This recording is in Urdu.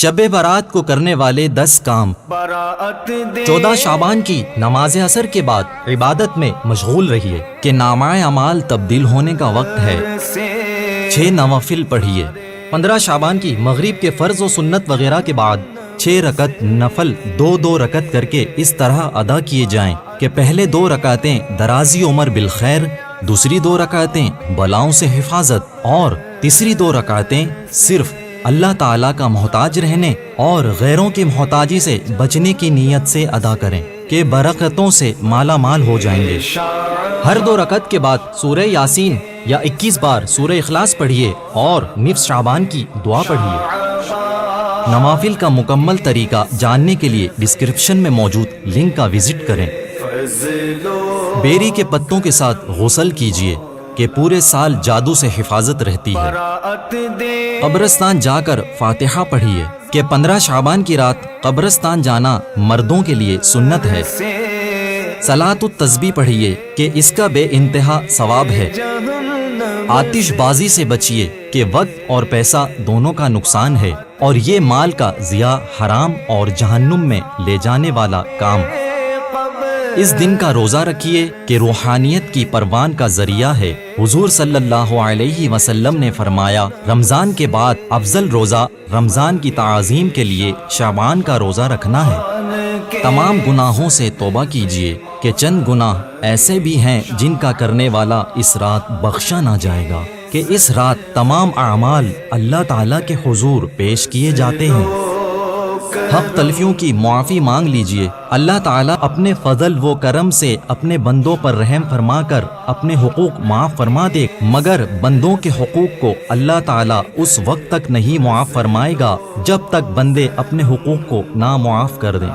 شب برات کو کرنے والے 10 کام۔ 14 شعبان کی نماز عصر کے بعد عبادت میں مشغول رہیے کہ نامہ اعمال تبدیل ہونے کا وقت ہے۔ 6 نوافل پڑھیے۔ 15 شعبان کی مغرب کے فرض و سنت وغیرہ کے بعد 6 رکعت نفل 2 رکعت کر کے اس طرح ادا کیے جائیں کہ پہلے 2 رکعتیں درازی عمر بالخیر، دوسری 2 رکعتیں بلاؤں سے حفاظت اور تیسری 2 رکعتیں صرف اللہ تعالیٰ کا محتاج رہنے اور غیروں کی محتاجی سے بچنے کی نیت سے ادا کریں کہ برکتوں سے مالا مال ہو جائیں گے۔ ہر 2 رکعت کے بعد سورہ یاسین یا 21 بار سورہ اخلاص پڑھیے اور نصف شعبان کی دعا پڑھیے۔ نوافل کا مکمل طریقہ جاننے کے لیے ڈسکرپشن میں موجود لنک کا وزٹ کریں۔ بیری کے پتوں کے ساتھ غسل کیجیے کہ پورے سال جادو سے حفاظت رہتی ہے۔ قبرستان جا کر فاتحہ پڑھیے کہ 15 شعبان کی رات قبرستان جانا مردوں کے لیے سنت ہے۔ صلاۃ التسبیح پڑھیے کہ اس کا بے انتہا ثواب ہے۔ آتش بازی سے بچیے کہ وقت اور پیسہ دونوں کا نقصان ہے اور یہ مال کا ضیاع، حرام اور جہنم میں لے جانے والا کام۔ اس دن کا روزہ رکھیے کہ روحانیت کی پروان کا ذریعہ ہے۔ حضور صلی اللہ علیہ وسلم نے فرمایا، رمضان کے بعد افضل روزہ رمضان کی تعظیم کے لیے شعبان کا روزہ رکھنا ہے۔ تمام گناہوں سے توبہ کیجیے کہ چند گناہ ایسے بھی ہیں جن کا کرنے والا اس رات بخشا نہ جائے گا، کہ اس رات تمام اعمال اللہ تعالیٰ کے حضور پیش کیے جاتے ہیں۔ حق تلفیوں کی معافی مانگ لیجئے۔ اللہ تعالیٰ اپنے فضل و کرم سے اپنے بندوں پر رحم فرما کر اپنے حقوق معاف فرما دے، مگر بندوں کے حقوق کو اللہ تعالیٰ اس وقت تک نہیں معاف فرمائے گا جب تک بندے اپنے حقوق کو نہ معاف کر دیں۔